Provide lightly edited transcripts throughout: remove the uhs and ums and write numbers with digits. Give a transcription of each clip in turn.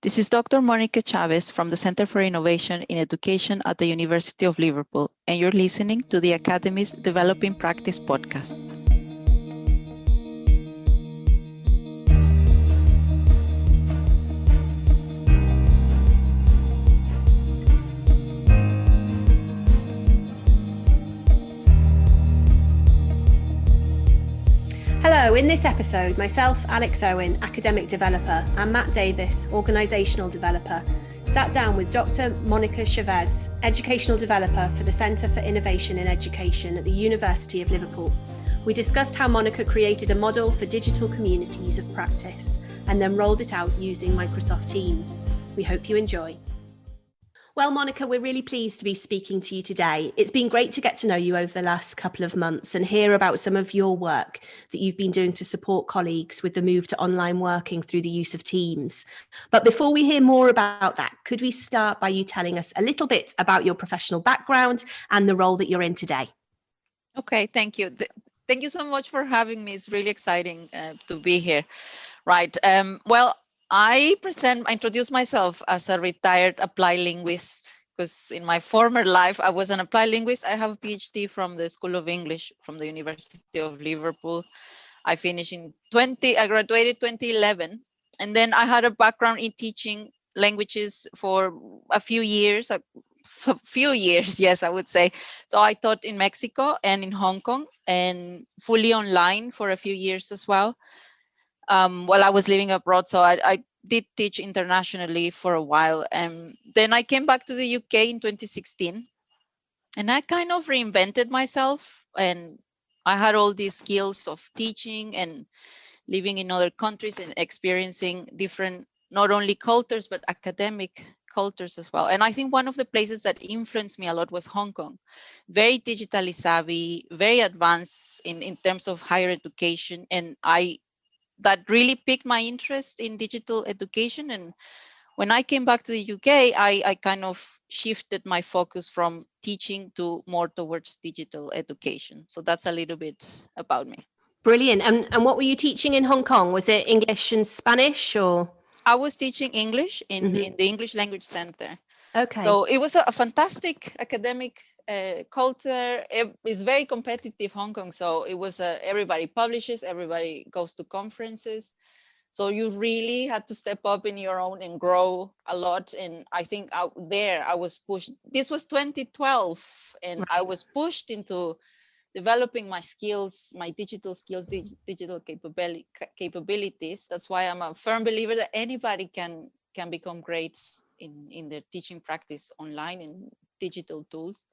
This is Dr Monica Chavez from the Center for Innovation in Education at the University of Liverpool, and you're listening to the Academy's Developing Practice podcast. Hello, in this episode, myself, Alex Owen, academic developer, and Matt Davis, organisational developer, sat down with Dr Monica Chavez, educational developer for the Centre for Innovation in Education at the University of Liverpool. We discussed how Monica created a model for digital communities of practice and then rolled it out using Microsoft Teams. We hope you enjoy. Well, Monica, we're really pleased to be speaking to you today. It's been great to get to know you over the last couple of months and hear about some of your work that you've been doing to support colleagues with the move to online working through the use of Teams. But before we hear more about that, could we start by you telling us a little bit about your professional background and the role that you're in today? Okay, thank you. Thank you so much for having me. It's really exciting to be here. Right. I introduce myself as a retired applied linguist because in my former life, I was an applied linguist. I have a PhD from the School of English from the University of Liverpool. I graduated 2011. And then I had a background in teaching languages for a few years, yes, I would say. So I taught in Mexico and in Hong Kong and fully online for a few years as well. While I was living abroad. So I did teach internationally for a while. And then I came back to the UK in 2016 and I kind of reinvented myself. And I had all these skills of teaching and living in other countries and experiencing different, not only cultures, but academic cultures as well. And I think one of the places that influenced me a lot was Hong Kong. Very digitally savvy, very advanced in terms of higher education. And that really piqued my interest in digital education. And when I came back to the UK, I kind of shifted my focus from teaching to more towards digital education. So that's a little bit about me. Brilliant. And what were you teaching in Hong Kong? Was it English and Spanish or? I was teaching English in the English Language Center. Okay. So it was a fantastic academic culture. It's very competitive, Hong Kong. So it was everybody publishes, everybody goes to conferences. So you really had to step up in your own and grow a lot. And I think out there I was pushed. This was 2012, and right. I was pushed into developing my skills, my digital skills, digital capabilities. That's why I'm a firm believer that anybody can become great in their teaching practice online and digital tools.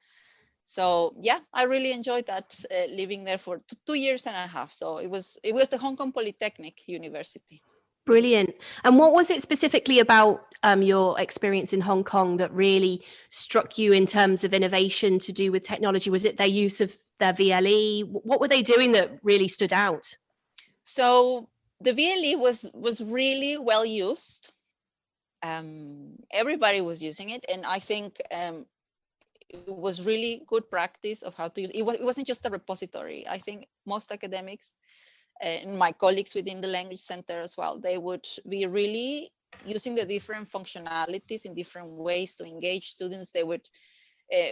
So yeah, I really enjoyed that living there for 2 years and a half. So it was the Hong Kong Polytechnic University. Brilliant. And what was it specifically about your experience in Hong Kong that really struck you in terms of innovation to do with technology? Was it their use of their VLE? What were they doing that really stood out? So the VLE was really well used. Everybody was using it, and I think it was really good practice of how to use it. It wasn't just a repository. I think most academics and my colleagues within the Language Center as well, they would be really using the different functionalities in different ways to engage students. They would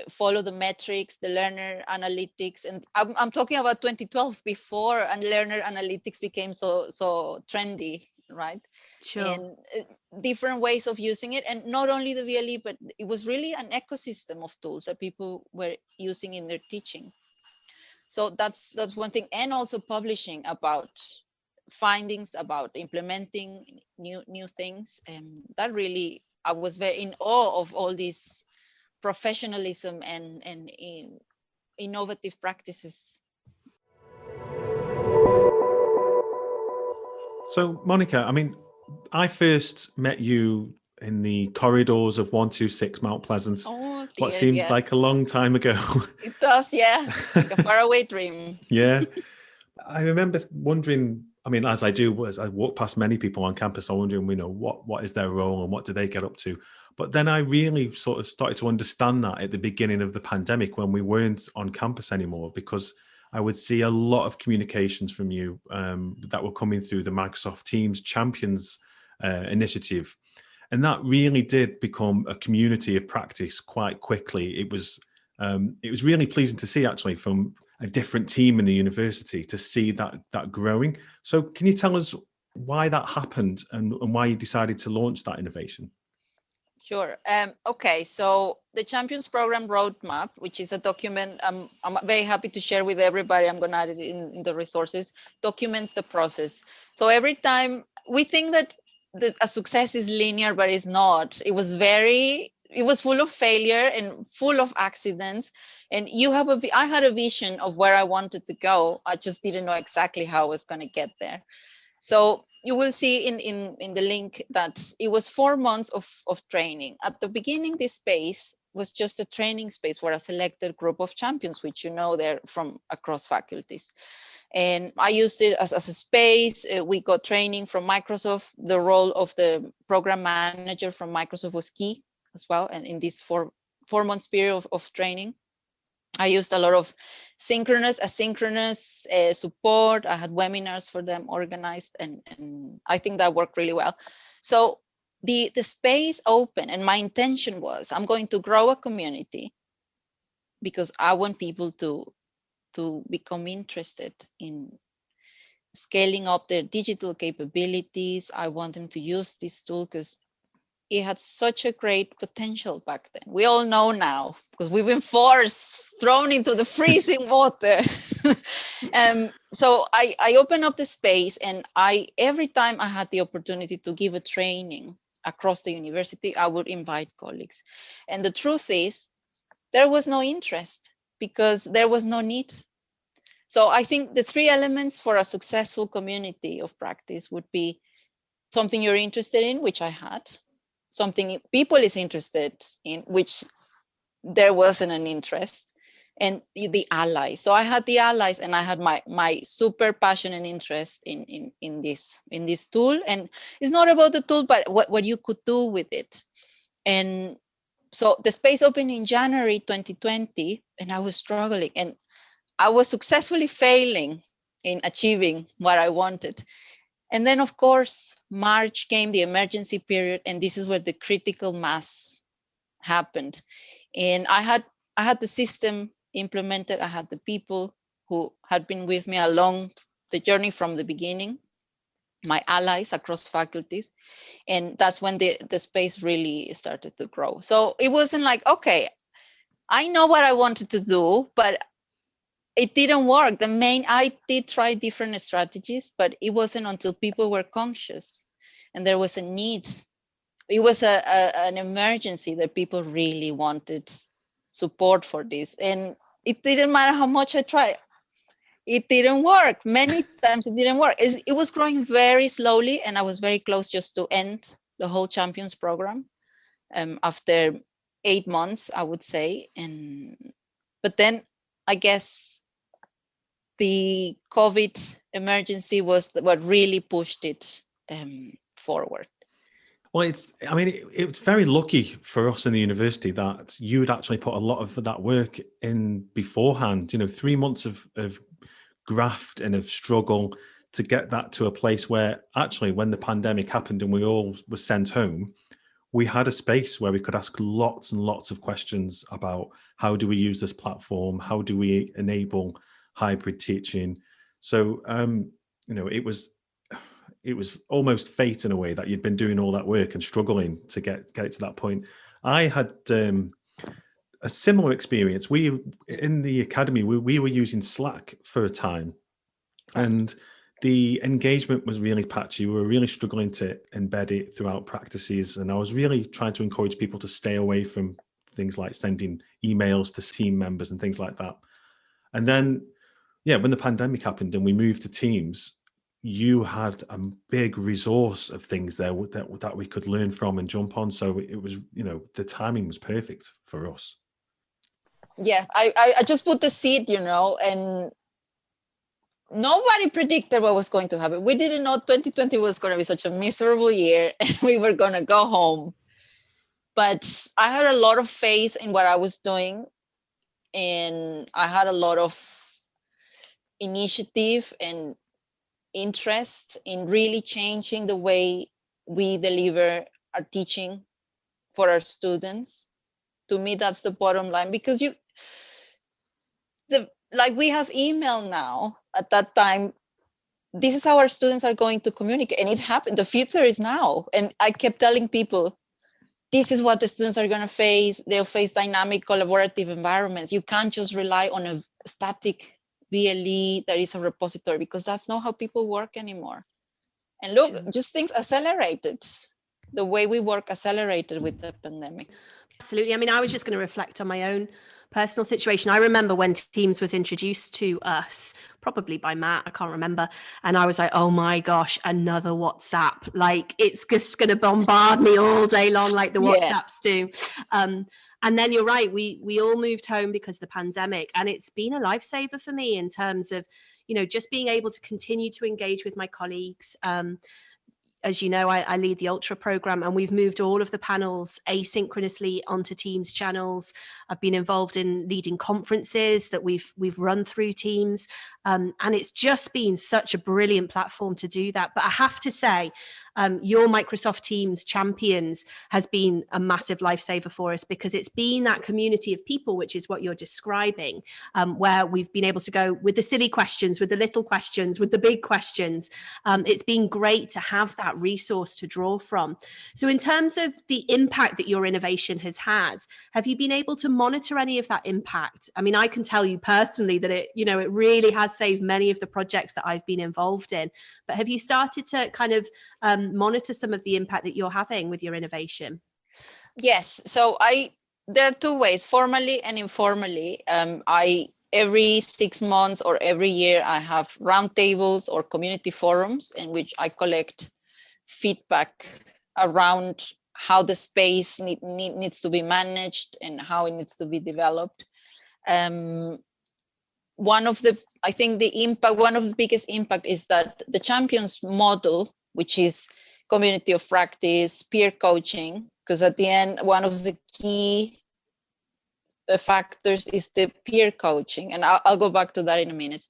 follow the metrics, the learner analytics, and I'm talking about 2012, before and learner analytics became so trendy, right? Sure. And different ways of using it, and not only the VLE, but it was really an ecosystem of tools that people were using in their teaching. So that's one thing, and also publishing about findings, about implementing new things, and that really, I was very in awe of all this professionalism and innovative practices. So, Monica, I mean, I first met you in the corridors of 126 Mount Pleasant. Oh, dear, what seems like a long time ago. It does, yeah, like a faraway dream. Yeah. I remember wondering, I mean, as I do, as I walk past many people on campus, I'm wondering, what is their role and what do they get up to? But then I really sort of started to understand that at the beginning of the pandemic, when we weren't on campus anymore, because I would see a lot of communications from you that were coming through the Microsoft Teams Champions initiative. And that really did become a community of practice quite quickly. It was really pleasing to see, actually, from a different team in the university, to see that growing. So can you tell us why that happened and why you decided to launch that innovation? Sure. Okay, so the Champions Program Roadmap, which is a document I'm very happy to share with everybody, I'm going to add it in the resources, documents the process. So every time we think that a success is linear, but it's not. It was full of failure and full of accidents. And I had a vision of where I wanted to go. I just didn't know exactly how I was going to get there. So you will see in the link that it was 4 months of training. At the beginning, this space was just a training space for a selected group of champions, which they're from across faculties. And I used it as a space. We got training from Microsoft. The role of the program manager from Microsoft was key as well. And in this 4 months period of training, I used a lot of synchronous, asynchronous support. I had webinars for them organized, and I think that worked really well. So the space opened, and my intention was I'm going to grow a community because I want people to become interested in scaling up their digital capabilities. I want them to use this tool because it had such a great potential back then. We all know now because we've been thrown into the freezing water. So I opened up the space, and every time I had the opportunity to give a training across the university, I would invite colleagues. And the truth is, there was no interest because there was no need. So I think the 3 elements for a successful community of practice would be something you're interested in, which I had, something people is interested in, which there wasn't an interest, and the allies. So I had the allies, and I had my super passion and interest in this tool. And it's not about the tool, but what you could do with it. And so the space opened in January 2020, and I was struggling, and I was successfully failing in achieving what I wanted. And then, of course, March came, the emergency period, and this is where the critical mass happened. And I had the system implemented. I had the people who had been with me along the journey from the beginning, my allies across faculties. And that's when the space really started to grow. So it wasn't like, okay, I know what I wanted to do, but it didn't work. I did try different strategies, but it wasn't until people were conscious and there was a need. It was an emergency that people really wanted support for this. And it didn't matter how much I tried. It didn't work. Many times it didn't work. It was growing very slowly, and I was very close just to end the whole Champions program after 8 months, I would say. But then I guess the COVID emergency was what really pushed it forward. Well, it's very lucky for us in the university that you had actually put a lot of that work in beforehand. 3 months of graft and of struggle to get that to a place where actually, when the pandemic happened and we all were sent home, we had a space where we could ask lots and lots of questions about how do we use this platform, how do we enable hybrid teaching. So it was almost fate in a way that you'd been doing all that work and struggling to get it to that point. I had a similar experience. We in the academy we were using Slack for a time, and the engagement was really patchy. We were really struggling to embed it throughout practices, and I was really trying to encourage people to stay away from things like sending emails to team members and things like that. And then, when the pandemic happened and we moved to Teams, you had a big resource of things there that we could learn from and jump on. So it was, the timing was perfect for us. Yeah, I just put the seed, and nobody predicted what was going to happen. We didn't know 2020 was going to be such a miserable year and we were going to go home. But I had a lot of faith in what I was doing, and I had a lot of initiative and interest in really changing the way we deliver are teaching for our students. To me, that's the bottom line, because we have email now. At that time, this is how our students are going to communicate, and it happened. The future is now. And I kept telling people, this is what the students are going to face. They'll face dynamic collaborative environments. You can't just rely on a static VLE that is a repository, because that's not how people work anymore. And look, Sure. just things accelerated. The way we work accelerated with the pandemic. Absolutely. I mean, I was just going to reflect on my own personal situation. I remember when Teams was introduced to us, probably by Matt, I can't remember. And I was like, oh my gosh, another WhatsApp. Like, it's just going to bombard me all day long, like the WhatsApps do. And then you're right, we all moved home because of the pandemic. And it's been a lifesaver for me in terms of, just being able to continue to engage with my colleagues. As you know, I lead the Ultra program, and we've moved all of the panels asynchronously onto Teams channels. I've been involved in leading conferences that we've run through Teams, and it's just been such a brilliant platform to do that. But I have to say, your Microsoft Teams Champions has been a massive lifesaver for us, because it's been that community of people, which is what you're describing, where we've been able to go with the silly questions, with the little questions, with the big questions. It's been great to have that resource to draw from. So in terms of the impact that your innovation has had, have you been able to monitor any of that impact? I mean, I can tell you personally that it really has saved many of the projects that I've been involved in. But have you started to kind of monitor some of the impact that you're having with your innovation? Yes. So there are two ways, formally and informally. Every 6 months or every year, I have roundtables or community forums in which I collect feedback around how the space needs to be managed and how it needs to be developed. One of the biggest impact is that the champions model, which is community of practice, peer coaching, because at the end, one of the key factors is the peer coaching. And I'll go back to that in a minute.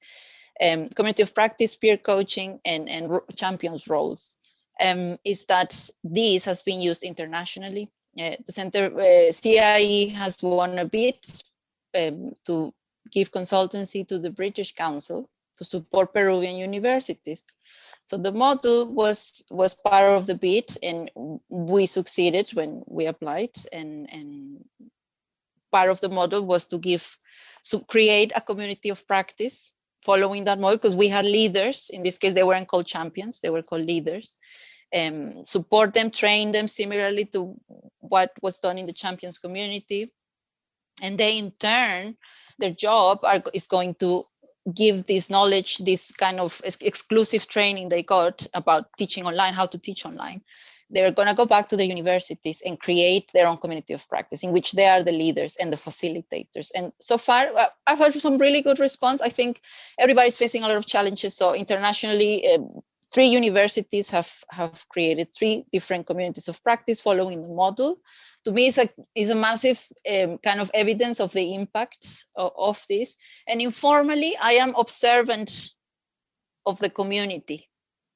Community of practice, peer coaching, and champions roles. Is that this has been used internationally. The center, CIE has won a bid to give consultancy to the British Council to support Peruvian universities. So the model was part of the bid, and we succeeded when we applied. And part of the model was to create a community of practice following that model, because we had leaders. In this case, they weren't called champions; they were called leaders. Support them, train them similarly to what was done in the champions community, and they in turn, their job is going to give this knowledge, this kind of exclusive training they got about teaching online, how to teach online. They're going to go back to the universities and create their own community of practice in which they are the leaders and the facilitators. And so far, I've had some really good response. I think everybody's facing a lot of challenges. So internationally, 3 universities have created 3 different communities of practice following the model. To me, it's a massive kind of evidence of the impact of this. And informally, I am observant of the community.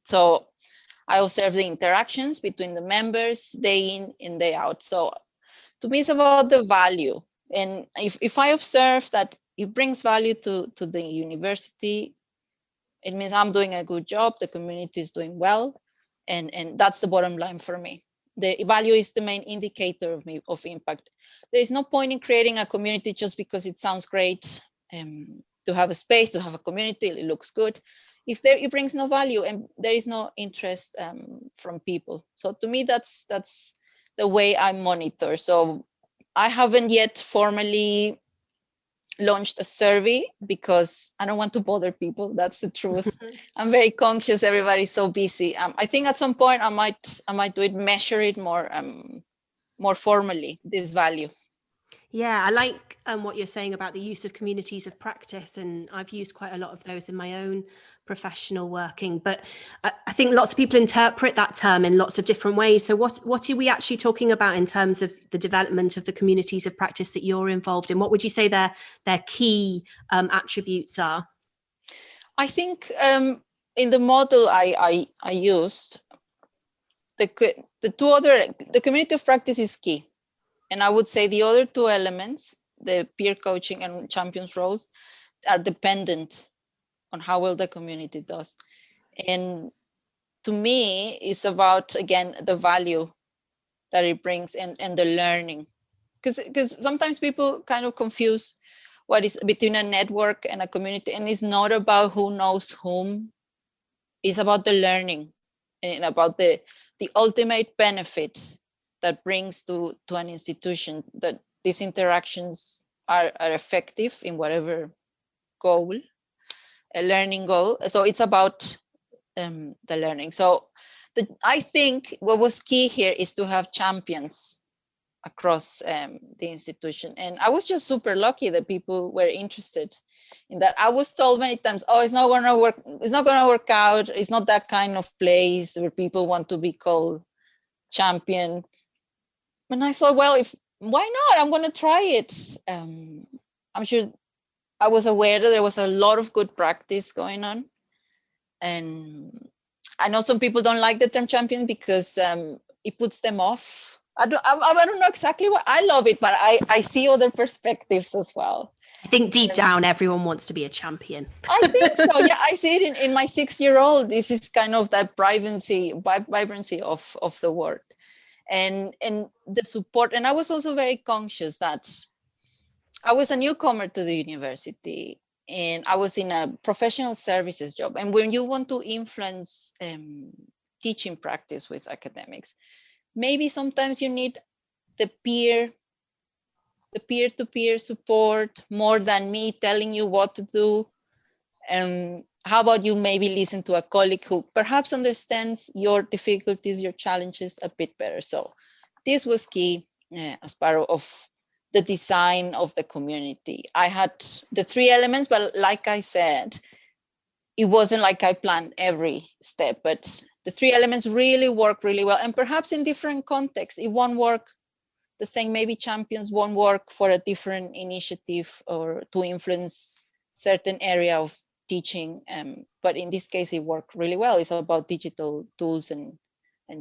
So I observe the interactions between the members day in and day out. So to me, it's about the value. And if I observe that it brings value to the university, it means I'm doing a good job, the community is doing well, and that's the bottom line for me. The value is the main indicator of impact. There is no point in creating a community just because it sounds great, to have a space, to have a community, it looks good. If it brings no value and there is no interest from people. So to me, that's the way I monitor. So I haven't yet formally launched a survey because I don't want to bother people. That's the truth. I'm very conscious. Everybody's so busy. I think at some point I might do it, measure it more formally, this value. Yeah, I like what you're saying about the use of communities of practice, and I've used quite a lot of those in my own professional working. But I think lots of people interpret that term in lots of different ways. So what are we actually talking about in terms of the development of the communities of practice that you're involved in? What would you say their key attributes are? I think in the model I used, the community of practice is key. And I would say the other two elements, the peer coaching and champions roles, are dependent on how well the community does. And to me, it's about, again, the value that it brings and the learning. Because sometimes people kind of confuse what is between a network and a community. And it's not about who knows whom. It's about the learning and about the ultimate benefit that brings to an institution, that these interactions are effective in whatever goal, a learning goal. So it's about the learning. So I think what was key here is to have champions across the institution. And I was just super lucky that people were interested in that. I was told many times, oh, it's not gonna work out. It's not that kind of place where people want to be called champion. And I thought, well, why not? I'm gonna try it. I'm sure I was aware that there was a lot of good practice going on. And I know some people don't like the term champion because it puts them off. I don't know exactly what. I love it, but I see other perspectives as well. I think deep down, everyone wants to be a champion. I think so. Yeah, I see it in my 6-year-old. This is kind of that vibrancy of the word, and the support. And I was also very conscious that I was a newcomer to the university, and I was in a professional services job. And when you want to influence teaching practice with academics, maybe sometimes you need the peer-to-peer support more than me telling you what to do. And how about you maybe listen to a colleague who perhaps understands your difficulties, your challenges a bit better. So this was key as part of the design of the community. I had the 3 elements, but like I said, it wasn't like I planned every step, but the 3 elements really work really well. And perhaps in different contexts, it won't work the same. Maybe champions won't work for a different initiative or to influence certain area of teaching. But in this case, it worked really well. It's about digital tools and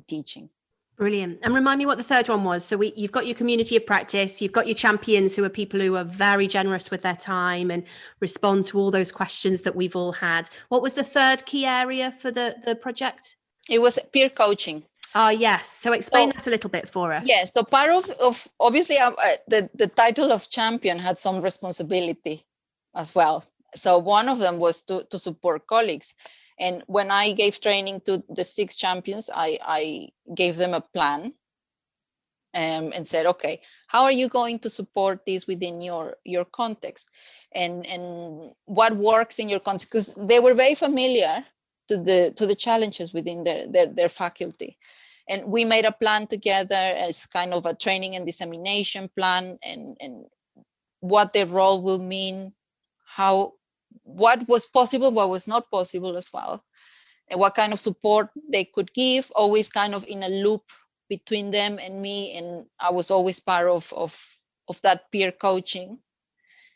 teaching. Brilliant. And remind me what the third one was. So you've got your community of practice, you've got your champions, who are people who are very generous with their time and respond to all those questions that we've all had. What was the third key area for the project? It was peer coaching. Oh, yes. So explain that a little bit for us. Yes. So part of obviously the title of champion had some responsibility as well. So one of them was to support colleagues. And when I gave training to the 6 champions, I gave them a plan and said, okay, how are you going to support this within your context? And what works in your context? Because they were very familiar to the challenges within their faculty. And we made a plan together as kind of a training and dissemination plan, and what their role will mean, what was possible, what was not possible as well, and what kind of support they could give, always kind of in a loop between them and me. And I was always part of that peer coaching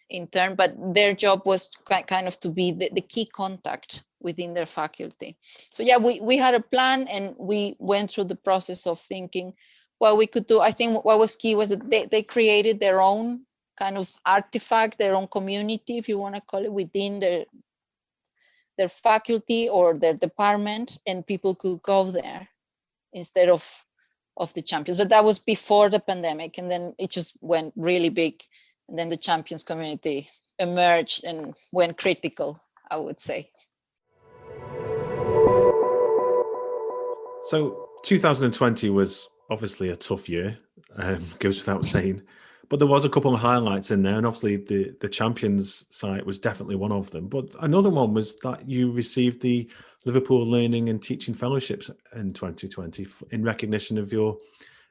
in turn, but their job was kind of to be the key contact within their faculty. So yeah, we had a plan, and we went through the process of thinking what we could do. I think what was key was that they created their own kind of artifact, their own community, if you want to call it, within their faculty or their department, and people could go there instead of the champions. But that was before the pandemic, and then it just went really big, and then the champions community emerged and went critical, I would say. So 2020 was obviously a tough year, goes without saying. But there was a couple of highlights in there, and obviously the Champions site was definitely one of them. But another one was that you received the Liverpool Learning and Teaching Fellowships in 2020 in recognition of your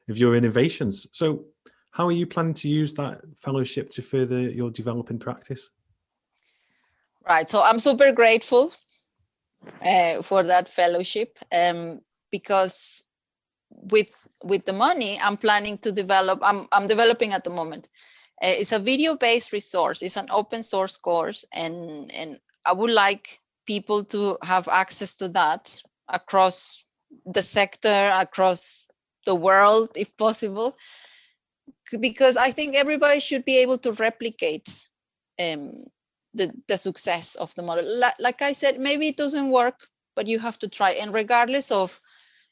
innovations. So how are you planning to use that fellowship to further your developing practice? Right. So I'm super grateful for that fellowship, because with the money I'm planning to develop, I'm developing at the moment. It's a video-based resource. It's an open source course, and I would like people to have access to that across the sector, across the world, if possible, because I think everybody should be able to replicate the success of the model. Like I said, maybe it doesn't work, but you have to try. And regardless of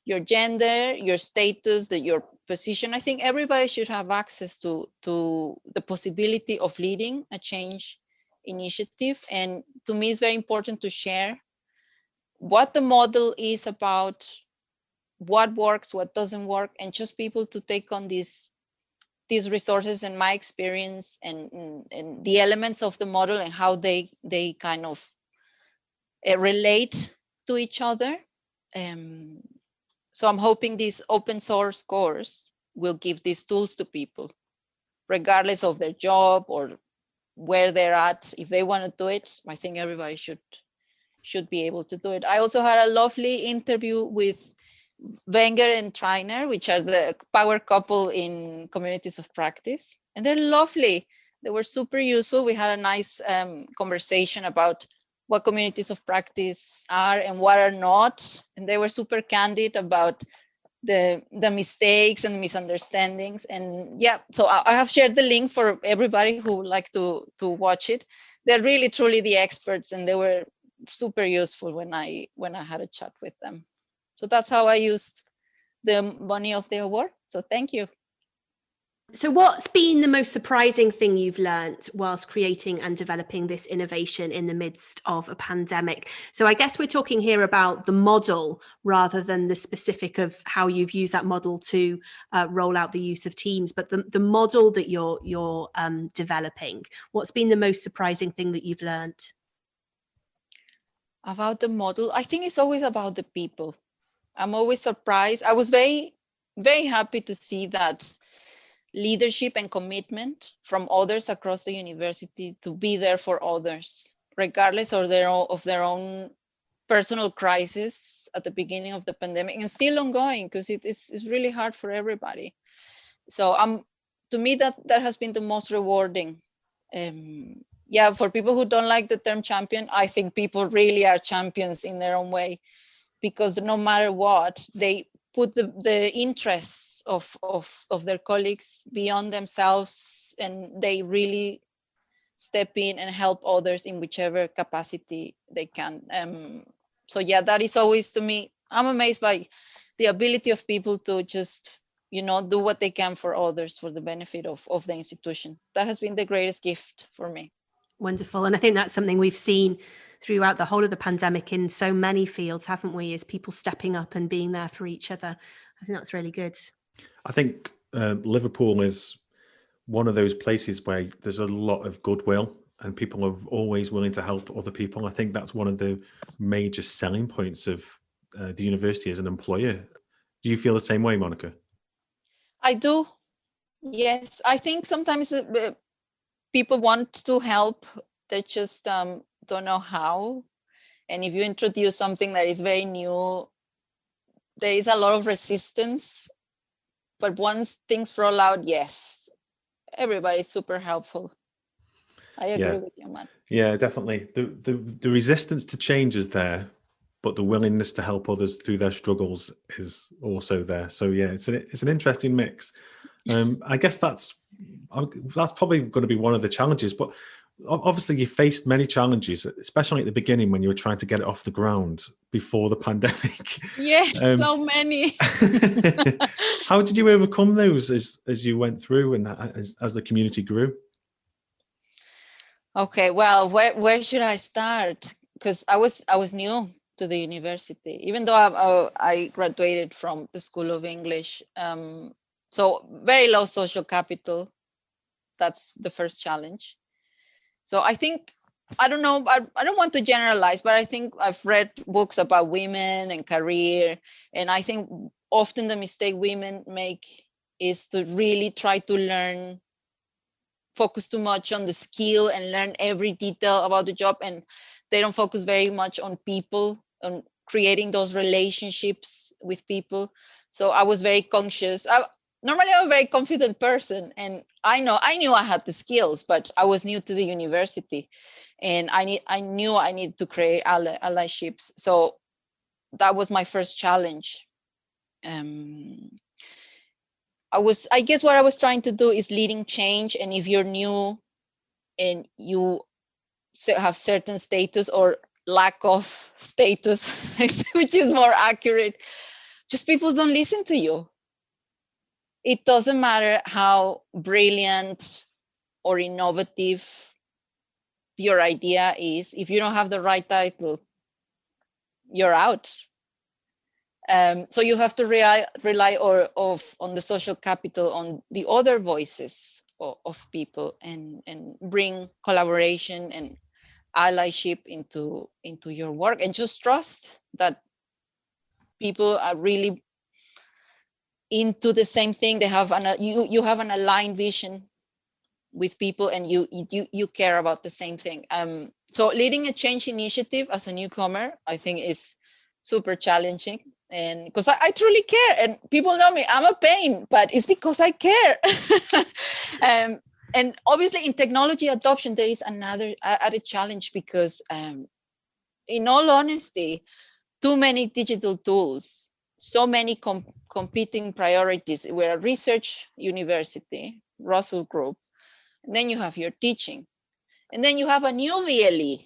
your gender, your status, your position, I think everybody should have access to the possibility of leading a change initiative. And to me, it's very important to share what the model is about, what works, what doesn't work, and just people to take on these resources and my experience and the elements of the model and how they kind of relate to each other. So I'm hoping this open source course will give these tools to people, regardless of their job or where they're at. If they want to do it, I think everybody should be able to do it. I also had a lovely interview with Wenger and Trainer, which are the power couple in communities of practice. And they're lovely. They were super useful. We had a nice conversation about what communities of practice are and what are not. And they were super candid about the mistakes and misunderstandings. And yeah, so I have shared the link for everybody who would like to watch it. They're really, truly the experts, and they were super useful when I had a chat with them. So that's how I used the money of the award. So thank you. So what's been the most surprising thing you've learned whilst creating and developing this innovation in the midst of a pandemic? So I guess we're talking here about the model rather than the specific of how you've used that model to roll out the use of Teams, but the model that you're developing. What's been the most surprising thing that you've learned? About the model, I think it's always about the people. I'm always surprised. I was very, very happy to see that leadership and commitment from others across the university to be there for others, regardless of their own personal crisis at the beginning of the pandemic, and still ongoing, because it's really hard for everybody. So to me, that has been the most rewarding. Yeah, for people who don't like the term champion, I think people really are champions in their own way, because no matter what, they put the interests of their colleagues beyond themselves, and they really step in and help others in whichever capacity they can. So yeah, that is always, to me, I'm amazed by the ability of people to just, do what they can for others for the benefit of the institution. That has been the greatest gift for me. Wonderful. And I think that's something we've seen throughout the whole of the pandemic in so many fields, haven't we, is people stepping up and being there for each other. I think that's really good. I think Liverpool is one of those places where there's a lot of goodwill and people are always willing to help other people. I think that's one of the major selling points of the university as an employer. Do you feel the same way, Monica? I do. Yes. I think sometimes people want to help. They just don't know how. And if you introduce something that is very new, there is a lot of resistance. But once things roll out, yes, everybody's super helpful. I agree with you, Matt. Yeah, definitely. The resistance to change is there, but the willingness to help others through their struggles is also there. So yeah, it's an interesting mix. I guess that's probably going to be one of the challenges, but obviously you faced many challenges, especially at the beginning when you were trying to get it off the ground before the pandemic. Yes, so many. How did you overcome those as you went through and as the community grew? Okay, well, where should I start? Because I was new to the university, even though I graduated from the School of English. So very low social capital. That's the first challenge. So I think, I don't know, I don't want to generalize, but I think I've read books about women and career. And I think often the mistake women make is to really try to focus too much on the skill and learn every detail about the job. And they don't focus very much on people, on creating those relationships with people. So I was very conscious. Normally I'm a very confident person, and I knew I had the skills, but I was new to the university, and I knew I needed to create allyships. So that was my first challenge. I guess what I was trying to do is leading change. And if you're new and you have certain status or lack of status, which is more accurate, just people don't listen to you. It doesn't matter how brilliant or innovative your idea is. If you don't have the right title, you're out. So you have to rely on the social capital, on the other voices of people, and bring collaboration and allyship into your work, and just trust that people are really into the same thing. They have you have an aligned vision with people, and you care about the same thing. So leading a change initiative as a newcomer, I think, is super challenging. And because I truly care, and people know me, I'm a pain, but it's because I care. And obviously in technology adoption, there is another added challenge, because in all honesty, too many digital tools, so many competing priorities. We're a research university, Russell Group, and then you have your teaching, and then you have a new VLE,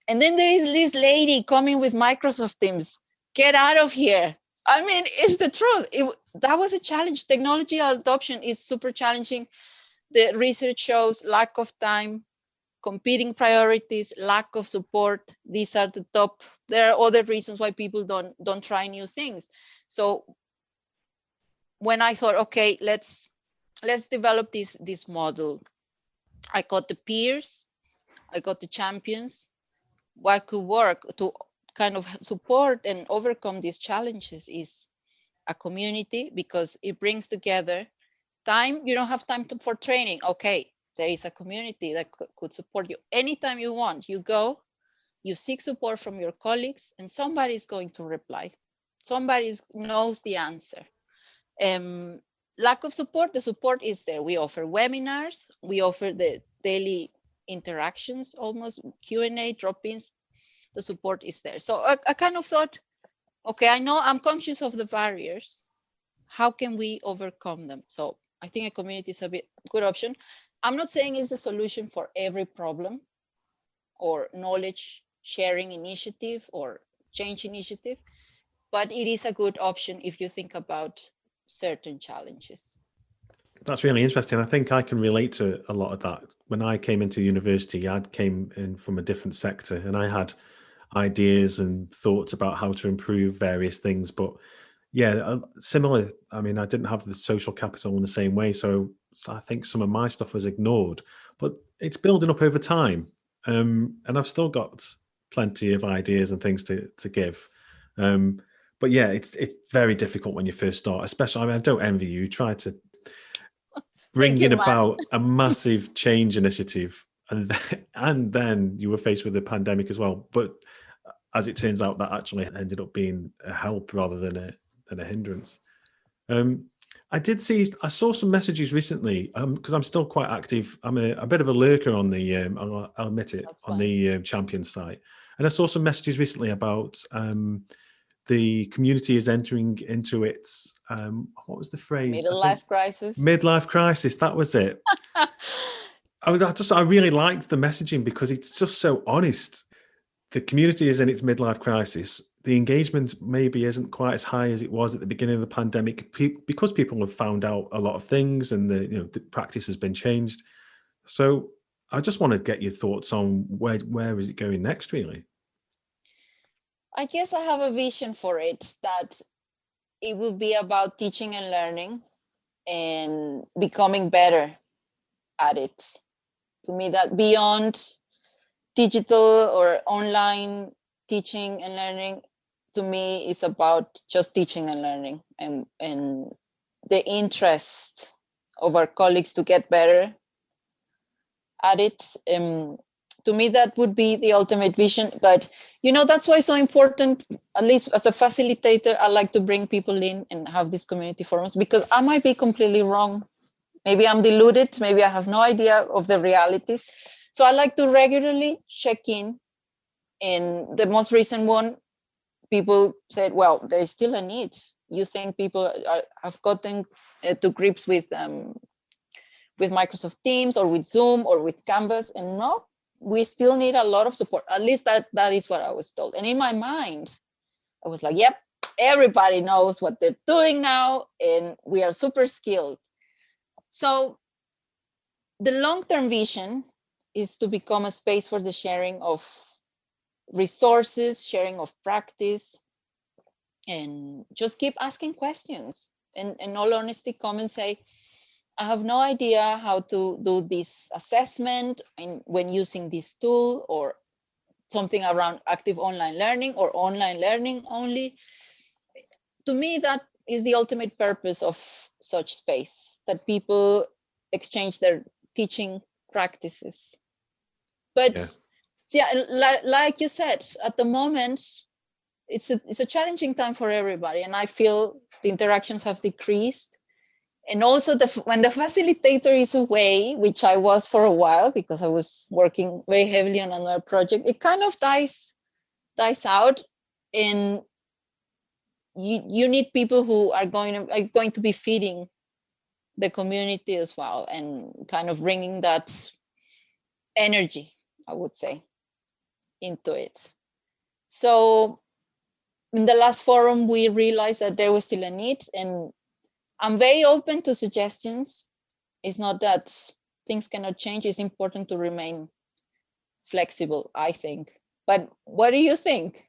and then there is this lady coming with Microsoft Teams. Get out of here. I mean, it's the truth. That was a challenge. Technology adoption is super challenging. The research shows lack of time, competing priorities, lack of support. These are the top. There are other reasons why people don't try new things. So when I thought, okay, let's develop this model, I got the peers, I got the champions. What could work to kind of support and overcome these challenges is a community, because it brings together time. You don't have time for training. Okay, there is a community that could support you anytime you want. You go, you seek support from your colleagues, and somebody is going to reply. Somebody knows the answer. Lack of support, the support is there. We offer webinars, we offer the daily interactions, almost Q&A, drop-ins. The support is there. So I kind of thought, okay, I know I'm conscious of the barriers. How can we overcome them? So I think a community is a good option. I'm not saying it's the solution for every problem or knowledge sharing initiative or change initiative, but it is a good option if you think about certain challenges. That's really interesting. I think I can relate to a lot of that. When I came into university, I came in from a different sector, and I had ideas and thoughts about how to improve various things. But yeah, similar. I mean, I didn't have the social capital in the same way. So I think some of my stuff was ignored, but it's building up over time. And I've still got plenty of ideas and things to give. But yeah, it's very difficult when you first start, especially, I mean, I don't envy you. Try to bring in about a massive change initiative, and then you were faced with the pandemic as well. But as it turns out, that actually ended up being a help rather than a hindrance. I saw some messages recently, because I'm still quite active. I'm a bit of a lurker on the, I'll admit it, on the champion site. And I saw some messages recently about the community is entering into its, what was the phrase? Midlife crisis. Midlife crisis, that was it. I really liked the messaging because it's just so honest. The community is in its midlife crisis. The engagement maybe isn't quite as high as it was at the beginning of the pandemic, because people have found out a lot of things, and the practice has been changed. So I just want to get your thoughts on where is it going next, really? I guess I have a vision for it, that it will be about teaching and learning and becoming better at it. To me, that beyond digital or online teaching and learning, to me, is about just teaching and learning, and the interest of our colleagues to get better at it. To me, that would be the ultimate vision. But, that's why it's so important, at least as a facilitator, I like to bring people in and have these community forums, because I might be completely wrong. Maybe I'm deluded. Maybe I have no idea of the realities. So I like to regularly check in. In the most recent one, people said, well, there is still a need. you think people have gotten to grips with Microsoft Teams or with Zoom or with Canvas, and no, we still need a lot of support. At least that is what I was told. And in my mind, I was like, yep, everybody knows what they're doing now, and we are super skilled. So the long-term vision is to become a space for the sharing of resources, sharing of practice, and just keep asking questions. And in all honesty, come and say, I have no idea how to do this assessment when using this tool, or something around active online learning or online learning only. To me, that is the ultimate purpose of such space, that people exchange their teaching practices. But like you said, at the moment, it's a challenging time for everybody, and I feel the interactions have decreased. And also when the facilitator is away, which I was for a while because I was working very heavily on another project, it kind of dies out, and you need people who are going to be feeding the community as well, and kind of bringing that energy, I would say, into it. So in the last forum, we realized that there was still a need, and I'm very open to suggestions. It's not that things cannot change. It's important to remain flexible, I think. But what do you think?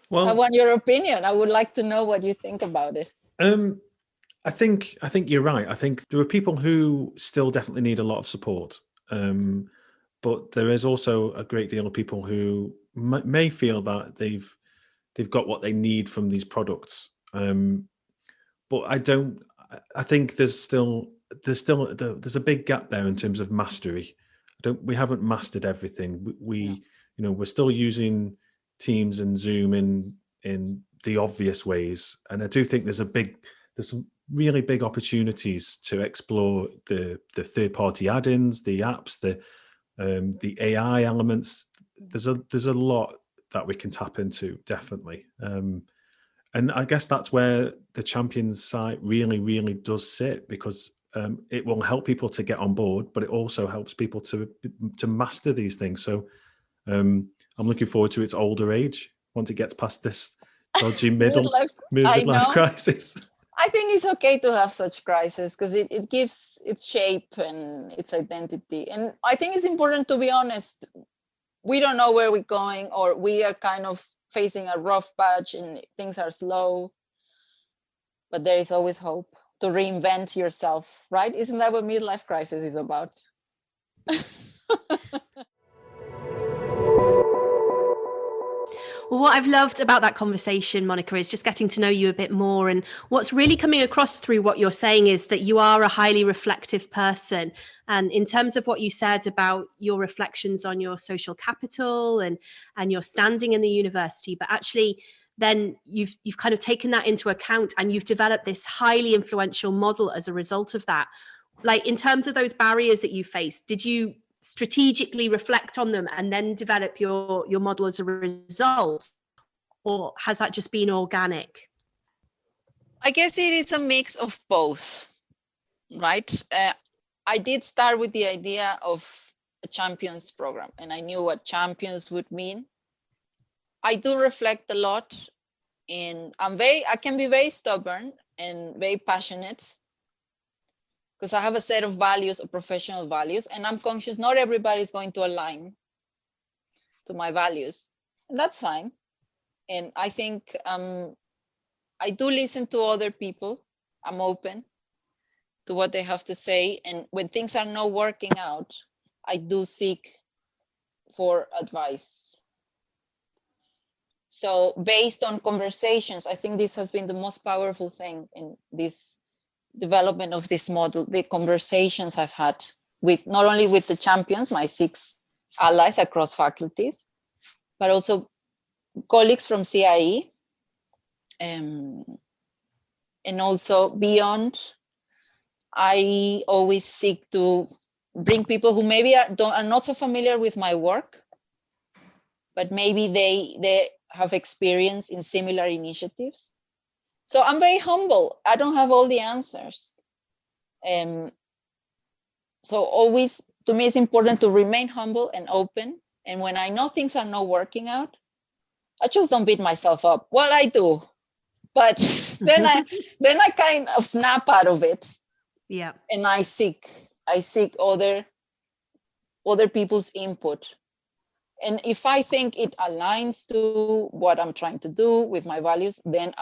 Well, I want your opinion. I would like to know what you think about it. I think you're right. I think there are people who still definitely need a lot of support. But there is also a great deal of people who may feel that they've got what they need from these products. But I think there's a big gap there in terms of mastery. We haven't mastered everything. We're still using Teams and Zoom in the obvious ways. And I do think there's some really big opportunities to explore the third-party add-ins, the apps, the AI elements. There's a lot that we can tap into, definitely. And I guess that's where the Champions site really, really does sit, because it will help people to get on board, but it also helps people to master these things. So I'm looking forward to its older age once it gets past this dodgy midlife crisis. I think it's okay to have such crisis, because it gives its shape and its identity. And I think it's important to be honest. We don't know where we're going, or we are kind of facing a rough patch and things are slow, but there is always hope to reinvent yourself, right? Isn't that what midlife crisis is about? Well, what I've loved about that conversation, Monica, is just getting to know you a bit more. And what's really coming across through what you're saying is that you are a highly reflective person. And in terms of what you said about your reflections on your social capital and your standing in the university, but actually then you've kind of taken that into account, and you've developed this highly influential model as a result of that. Like, in terms of those barriers that you faced, did you strategically reflect on them and then develop your model as a result, or has that just been organic? I guess it is a mix of both, right? I did start with the idea of a champions program, and I knew what champions would mean. I do reflect a lot, and I can be very stubborn and very passionate, because I have a set of values, of professional values, and I'm conscious not everybody is going to align to my values, and that's fine. And I think I do listen to other people. I'm open to what they have to say, and when things are not working out, I do seek for advice. So based on conversations, I think this has been the most powerful thing in this development of this model, the conversations I've had with not only with the champions, my 6 allies across faculties, but also colleagues from CIE, and also beyond. I always seek to bring people who maybe are not so familiar with my work, but maybe they have experience in similar initiatives, So I'm very humble. I don't have all the answers. So always, to me, it's important to remain humble and open. And when I know things are not working out, I just don't beat myself up. Well, I do, but then I kind of snap out of it. Yeah. And I seek other people's input. And if I think it aligns to what I'm trying to do with my values, then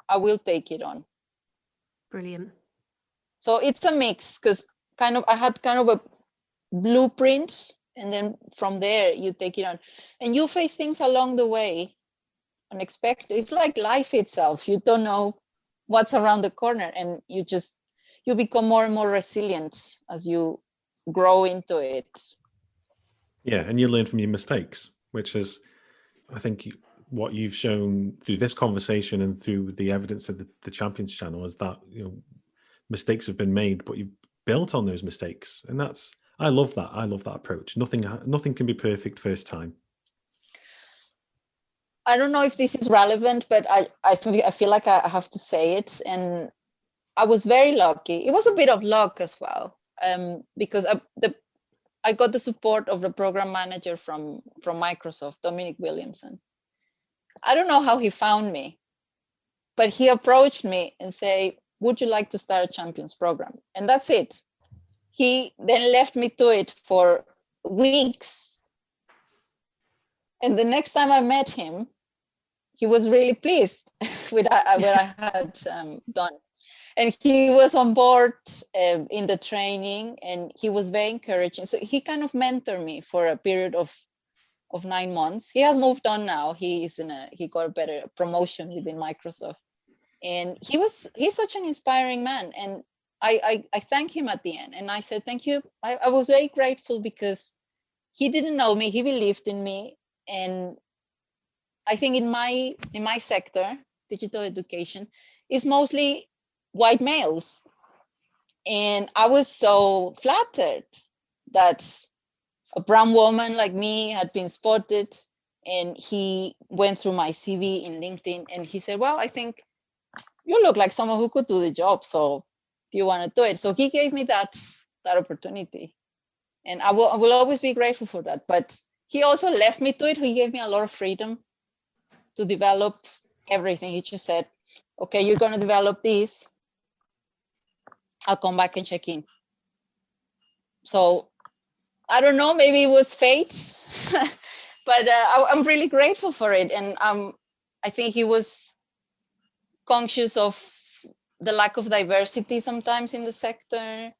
I will take it on. Brilliant. So it's a mix, because I had kind of a blueprint, and then from there you take it on, and you face things along the way, unexpected. It's like life itself. You don't know what's around the corner, and you become more and more resilient as you grow into it. Yeah, and you learn from your mistakes, which is, I think, what you've shown through this conversation and through the evidence of the Champions channel, is that, you know, mistakes have been made, but you've built on those mistakes, and I love that. I love that approach. Nothing can be perfect first time. I don't know if this is relevant, but I feel like I have to say it. And I was very lucky. It was a bit of luck as well, because I got the support of the program manager from Microsoft, Dominic Williamson. I don't know how he found me, but he approached me and said, would you like to start a Champions program? And that's it. He then left me to it for weeks. And the next time I met him, he was really pleased with what I had done. And he was on board in the training, and he was very encouraging. So he kind of mentored me for a period of 9 months. He has moved on now. He got a better promotion within Microsoft. And he's such an inspiring man. And I thank him at the end. And I said, thank you. I was very grateful, because he didn't know me. He believed in me. And I think in my sector, digital education, is mostly white males. And I was so flattered that a brown woman like me had been spotted. And he went through my CV in LinkedIn, and he said, well, I think you look like someone who could do the job. So do you want to do it? So he gave me that opportunity. And I will always be grateful for that. But he also left me to it. He gave me a lot of freedom to develop everything. He just said, okay, you're going to develop this. I'll come back and check in. So I don't know, maybe it was fate, but I'm really grateful for it. And I think he was conscious of the lack of diversity sometimes in the sector.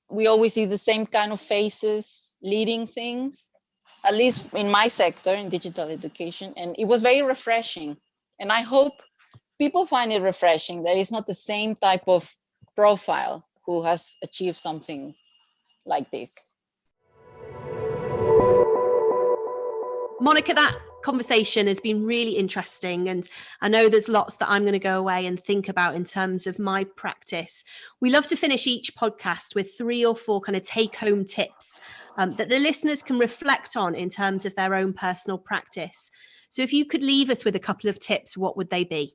We always see the same kind of faces leading things, at least in my sector, in digital education. And it was very refreshing. And I hope people find it refreshing that it's not the same type of profile who has achieved something like this. Monica, that conversation has been really interesting, and I know there's lots that I'm going to go away and think about in terms of my practice. We love to finish each podcast with 3 or 4 kind of take-home tips that the listeners can reflect on in terms of their own personal practice. So if you could leave us with a couple of tips, what would they be?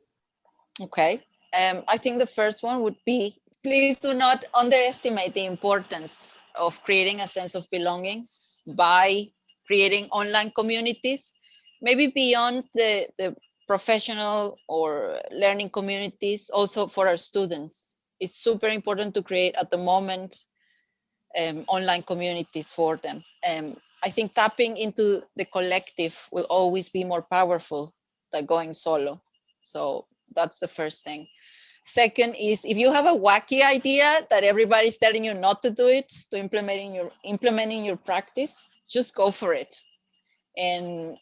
Okay. I think the first one would be, please do not underestimate the importance of creating a sense of belonging by creating online communities, maybe beyond the professional or learning communities, also for our students. It's super important to create at the moment online communities for them. I think tapping into the collective will always be more powerful than going solo. So that's the first thing. Second is, if you have a wacky idea that everybody's telling you not to do it, to implementing your practice, just go for it. And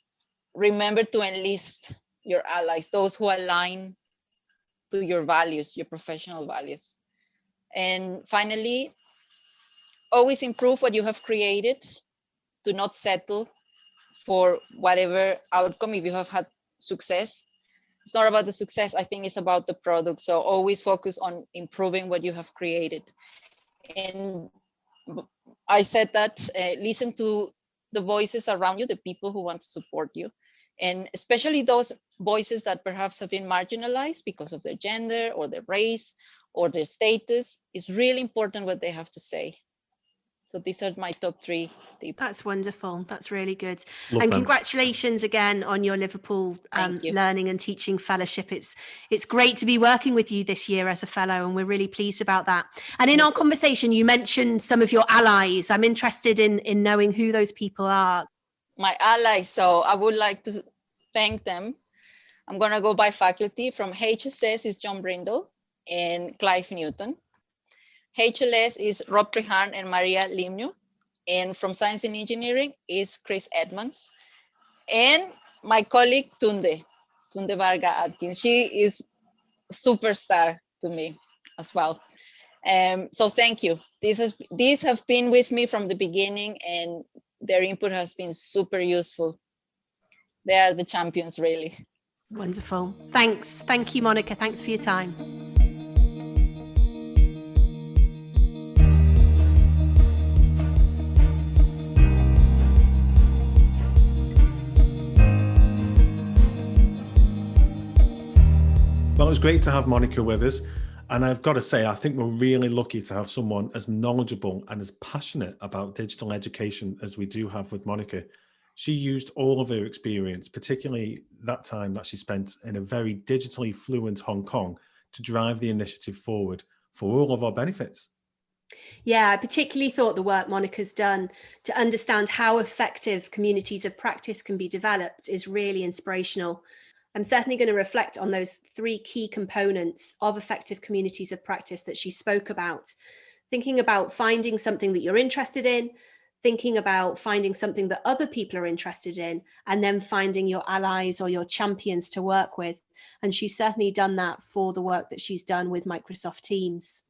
remember to enlist your allies, those who align to your values, your professional values. And finally, always improve what you have created. Do not settle for whatever outcome. If you have had success, it's not about the success. I think it's about the product. So always focus on improving what you have created. And I said that listen to the voices around you, the people who want to support you, And especially those voices that perhaps have been marginalized because of their gender or their race or their status. It's really important what they have to say. So these are my top 3 tips. That's wonderful. That's really good. Love and them. Congratulations again on your Liverpool Thank you. Learning and Teaching Fellowship. It's great to be working with you this year as a fellow, and we're really pleased about that. And in our conversation, you mentioned some of your allies. I'm interested in knowing who those people are. My allies, so I would like to thank them. I'm going to go by faculty. From HSS is John Brindle and Clive Newton. HLS is Rob Treharn and Maria Limnu. And from Science and Engineering is Chris Edmonds. And my colleague, Tunde Varga Atkins. She is a superstar to me as well. So thank you. These have been with me from the beginning, and their input has been super useful. They are the champions, really. Wonderful. Thanks. Thank you, Monica. Thanks for your time. Well, it was great to have Monica with us. And I've got to say, I think we're really lucky to have someone as knowledgeable and as passionate about digital education as we do have with Monica. She used all of her experience, particularly that time that she spent in a very digitally fluent Hong Kong, to drive the initiative forward for all of our benefits. Yeah, I particularly thought the work Monica's done to understand how effective communities of practice can be developed is really inspirational. I'm certainly going to reflect on those 3 key components of effective communities of practice that she spoke about. Thinking about finding something that you're interested in, thinking about finding something that other people are interested in, and then finding your allies or your champions to work with. And she's certainly done that for the work that she's done with Microsoft Teams.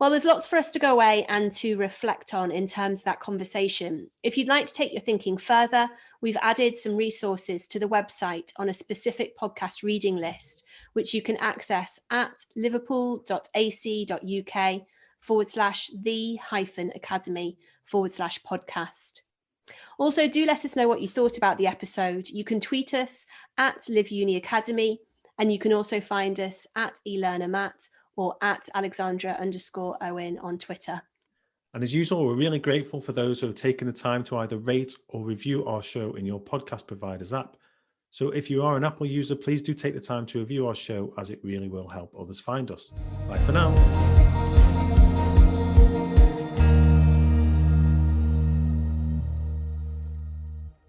Well, there's lots for us to go away and to reflect on in terms of that conversation. If you'd like to take your thinking further, we've added some resources to the website on a specific podcast reading list, which you can access at liverpool.ac.uk/the-academy/podcast. Also, do let us know what you thought about the episode. You can tweet us at LiveUniAcademy, and you can also find us at eLearnerMatt or at Alexandra_Owen on Twitter. And as usual, we're really grateful for those who have taken the time to either rate or review our show in your podcast provider's app. So if you are an Apple user, please do take the time to review our show, as it really will help others find us. Bye for now.